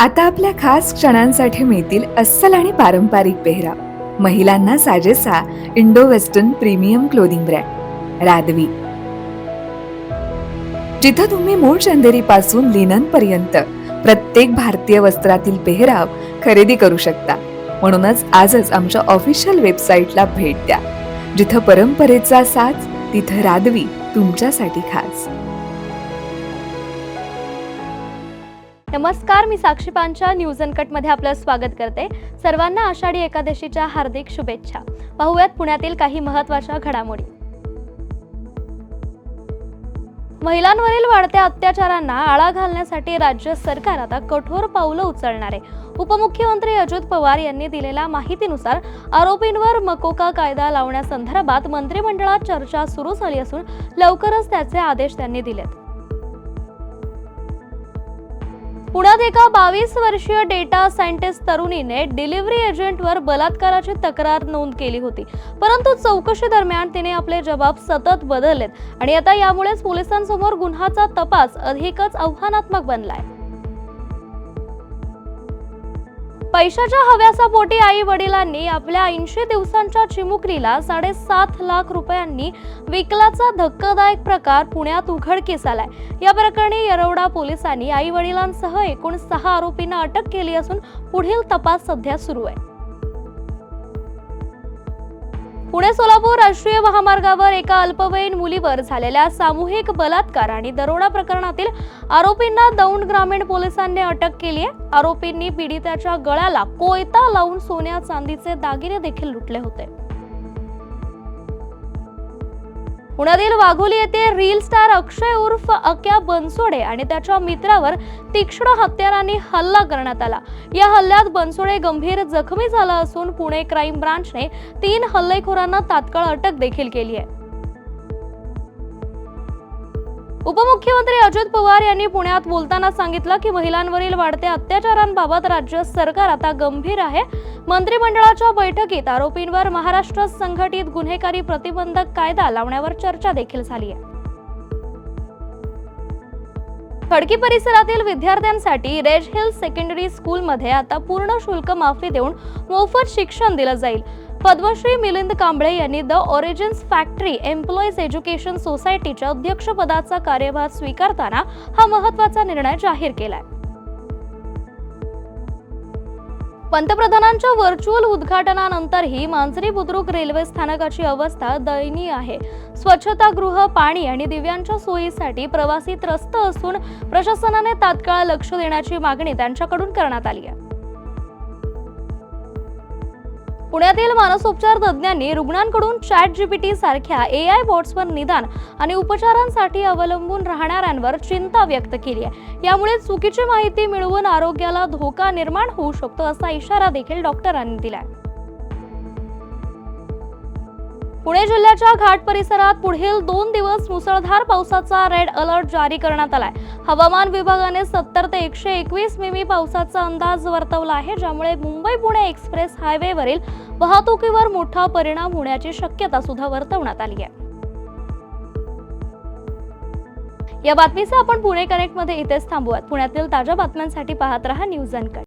आता आपल्या खास क्षणांसाठी मिळतील अस्सल आणि पारंपरिक पेहराव. महिलांना साजेसा Indo western premium clothing brand Radvi, जिथं तुम्ही मूळ चंदेरी पासून लिनन पर्यंत प्रत्येक भारतीय वस्त्रातील पेहराव खरेदी करू शकता. म्हणूनच आजच आमच्या ऑफिशियल वेबसाईटला भेट द्या. जिथं परंपरेचा साज, तिथं रादवी तुमच्यासाठी खास. नमस्कार, मी साक्षी पांचा न्यूज अनकट मध्ये आपलं स्वागत करते. सर्वांना आषाढी एकादशीच्या हार्दिक शुभेच्छा. पाहूयात पुण्यातील काही महत्त्वाच्या घडामोडी. महिलांवरील वाढत्या अत्याचारांना आळा घालण्यासाठी राज्य सरकार आता कठोर पावलं उचलणार आहे. उपमुख्यमंत्री अजित पवार यांनी दिलेल्या माहितीनुसार आरोपींवर मकोका कायदा लावण्यासंदर्भात मंत्रिमंडळात चर्चा सुरू झाली असून लवकरच त्याचे आदेश त्यांनी दिलेत. पुण्यात एका 22 वर्षीय डेटा सायंटिस्ट तरुणीने डिलिव्हरी एजंटवर बलात्काराची तक्रार नोंद केली होती, परंतु चौकशी दरम्यान तिने आपले जबाब सतत बदललेत आणि आता यामुळेच पोलिसांसमोर गुन्ह्याचा तपास अधिकच आव्हानात्मक बनलाय. पैशाच्या हव्यासापोटी आई वडिलांनी आपल्या 80 दिवसांच्या चिमुकलीला 7.5 लाख रुपयांनी विकल्याचा धक्कादायक प्रकार पुण्यात उघडकीस आलाय. या प्रकरणी येरवडा पोलिसांनी आई वडिलांसह एकूण 6 आरोपींना अटक केली असून पुढील तपास सध्या सुरू आहे. पुणे सोलापूर राष्ट्रीय महामार्गावर एका अल्पवयीन मुलीवर झालेल्या सामूहिक बलात्कार आणि दरोडा प्रकरणातील आरोपींना दौंड ग्रामीण पोलिसांनी अटक केली आहे. आरोपींनी पीडिताच्या गळ्याला कोयता लावून सोन्या चांदीचे दागिने देखील लुटले होते. पुण्यातील वाघोली येथे रील स्टार अक्षय उर्फ अक्या बनसोडे आणि त्याच्या मित्रावर तीक्ष्ण हत्यारांनी हल्ला करण्यात आला. या हल्ल्यात बनसोडे गंभीर जखमी झाला असून पुणे क्राईम ब्रांचने 3 हल्लेखोरांना तात्काळ अटक देखील केली आहे. उपमुख्यमंत्री अजित पवार यांनी पुण्यात बोलताना सांगितलं की महिलांवरील वाढत्या अत्याचारांबाबत राज्य सरकार आता गंभीर आहे. मंत्रिमंडळाच्या बैठकीत आरोपींवर महाराष्ट्र संघटित गुन्हेगारी प्रतिबंधक कायदा लावण्यावर चर्चा देखील झाली आहे. खडकी परिसरातील विद्यार्थ्यांसाठी रेज हिल्स सेकंडरी स्कूलमध्ये आता पूर्ण शुल्क माफी देऊन मोफत शिक्षण दिलं जाईल. पद्मश्री मिलिंद कांबळे यांनी the origins factory employees education सोसायटीच्या अध्यक्षपदाचा कार्यभार स्वीकारताना हा महत्त्वाचा निर्णय जाहीर केलाय. पंतप्रधानांच्या व्हर्च्युअल उद्घाटनानंतरही मांजरी बुद्रुक रेल्वे स्थानकाची अवस्था दयनीय आहे. स्वच्छतागृह, पाणी आणि दिव्यांच्या सोयीसाठी प्रवासी त्रस्त असून प्रशासनाने तात्काळ लक्ष देण्याची मागणी त्यांच्याकडून करण्यात आली आहे. पुण्यातील मानसोपचार तज्ज्ञांनी रुग्णांकडून ChatGPT सारख्या AI बॉट्सवर निदान आणि उपचारांसाठी अवलंबून राहणाऱ्यांवर चिंता व्यक्त केली आहे. यामुळे चुकीची माहिती मिळवून आरोग्याला धोका निर्माण होऊ शकतो असा इशारा देखील डॉक्टरांनी दिलाय. पुणे जिल्ह्याच्या घाट परिसरात पुढील 2 दिवस मुसळधार पावसाचा रेड अलर्ट जारी करण्यात आलाय. हवामान विभागाने 70 ते 121 मिमी पावसाचा अंदाज वर्तवला आहे, ज्यामुळे मुंबई-पुणे एक्सप्रेस हायवेवरील वाहतुकीवर मोठा परिणाम होण्याची शक्यता सुद्धा वर्तवण्यात आली आहे. या बातमीसह आपण पुणे कनेक्ट मध्ये इथेच थांबूयात. पुण्यातील ताज्या बातम्यांसाठी पाहत रहा न्यूज अनकट.